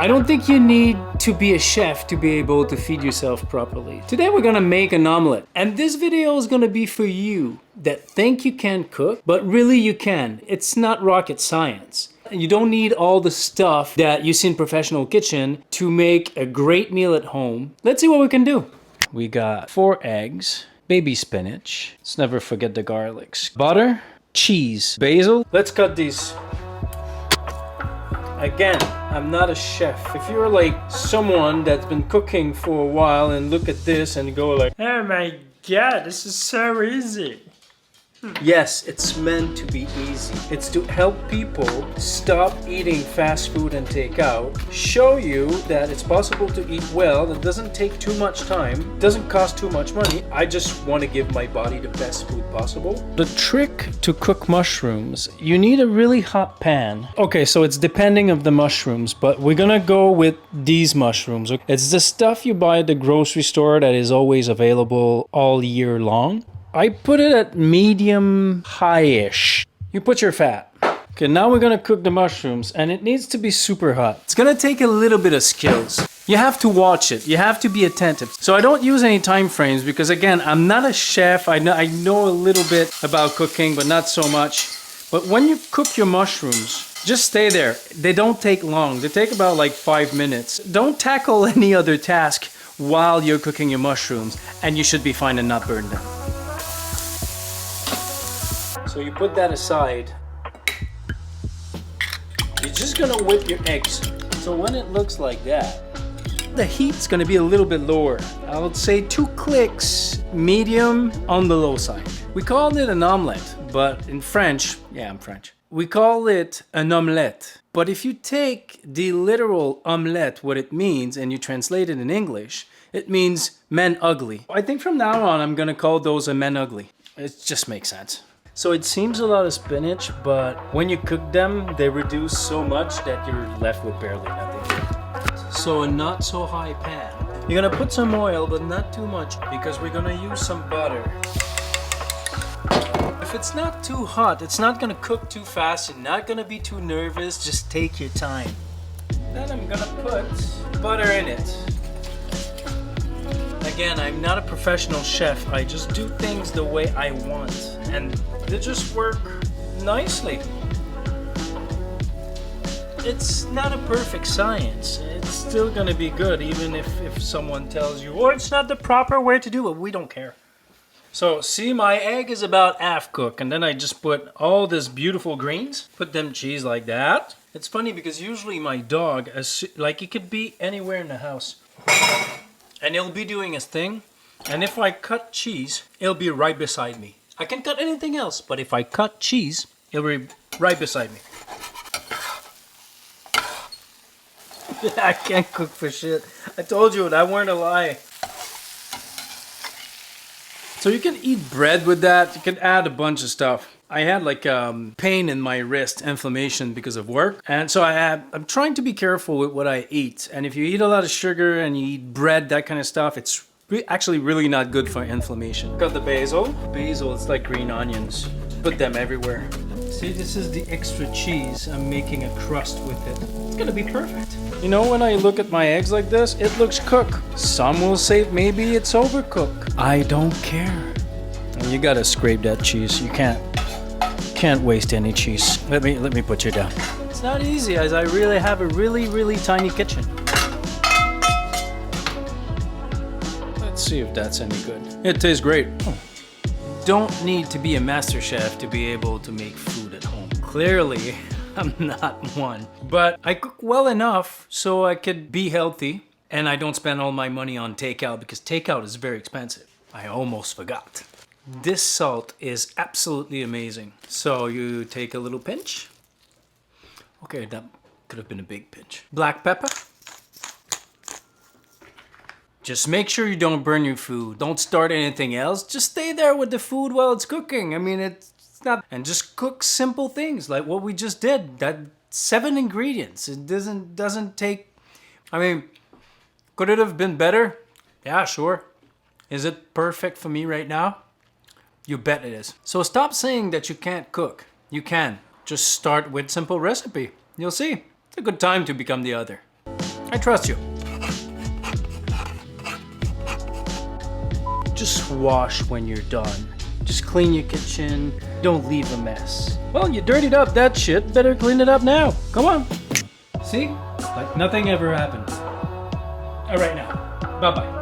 I don't think you need to be a chef to be able to feed yourself properly. Today we're gonna make an omelet, and this video is gonna be for you that think you can't cook, but really you can. It's not rocket science. You don't need all the stuff that you see in professional kitchen to make a great meal at home. Let's see what we can do. We got 4 eggs, baby spinach. Let's never forget the garlics. Butter, cheese, basil. Let's cut these. Again, I'm not a chef. If you're like someone that's been cooking for a while and look at this and go like, oh my God, this is so easy. Yes, it's meant to be easy. It's to help people stop eating fast food and takeout, show you that it's possible to eat well, that doesn't take too much time, doesn't cost too much money. I just want to give my body the best food possible. The trick to cook mushrooms, you need a really hot pan. Okay, so it's depending of the mushrooms, but we're gonna go with these mushrooms. It's the stuff you buy at the grocery store that is always available all year long. I put it at medium high-ish. You put your fat. Okay, now we're gonna cook the mushrooms and it needs to be super hot. It's gonna take a little bit of skills. You have to watch it. You have to be attentive. So I don't use any time frames because again, I'm not a chef. I know a little bit about cooking, but not so much. But when you cook your mushrooms, just stay there. They don't take long. They take about like 5 minutes. Don't tackle any other task while you're cooking your mushrooms and you should be fine and not burn them. So you put that aside. You're just gonna whip your eggs. So when it looks like that, the heat's gonna be a little bit lower. I would say 2 clicks, medium on the low side. We call it an omelette, but in French, yeah, I'm French. We call it an omelette. But if you take the literal omelette, what it means, and you translate it in English, it means men ugly. I think from now on, I'm gonna call those a men ugly. It just makes sense. So it seems a lot of spinach, but when you cook them, they reduce so much that you're left with barely nothing. So a not so high pan. You're gonna put some oil, but not too much, because we're gonna use some butter. If it's not too hot, it's not gonna cook too fast, you're not gonna be too nervous, just take your time. Then I'm gonna put butter in it. Again, I'm not a professional chef, I just do things the way I want, and they just work nicely. It's not a perfect science, it's still gonna be good, even if someone tells you, oh, it's not the proper way to do it, we don't care. So, see, my egg is about half cooked, and then I just put all this beautiful greens, put them cheese like that. It's funny because usually my dog, like he could be anywhere in the house, and he'll be doing his thing, and if I cut cheese, he'll be right beside me. I can cut anything else, but if I cut cheese, he'll be right beside me. I can't cook for shit. I told you, that weren't a lie. So you can eat bread with that. You can add a bunch of stuff. I had like pain in my wrist, inflammation because of work. And so I'm trying to be careful with what I eat. And if you eat a lot of sugar and you eat bread, that kind of stuff, it's actually really not good for inflammation. Got the basil. Basil, it's like green onions. Put them everywhere. See, this is the extra cheese. I'm making a crust with it. It's gonna be perfect. You know, when I look at my eggs like this, it looks cooked. Some will say maybe it's overcooked. I don't care. You gotta scrape that cheese. You can't waste any cheese. Let me put you down. It's not easy, as I really have a really tiny kitchen. Let's see if that's any good. It tastes great. Oh. Don't need to be a master chef to be able to make food at home. Clearly, I'm not one. But I cook well enough so I could be healthy and I don't spend all my money on takeout because takeout is very expensive. I almost forgot. This salt is absolutely amazing. So you take a little pinch. Okay, that could have been a big pinch. Black pepper. Just make sure you don't burn your food. Don't start anything else. Just stay there with the food while it's cooking. I mean, it's not... And just cook simple things like what we just did. That 7 ingredients. It doesn't take... I mean, could it have been better? Yeah, sure. Is it perfect for me right now? You bet it is. So stop saying that you can't cook. You can. Just start with simple recipe. You'll see. It's a good time to become the other. I trust you. Just wash when you're done. Just clean your kitchen. Don't leave a mess. Well, you dirtied up that shit. Better clean it up now. Come on. See? Like nothing ever happened. All right now. Bye-bye.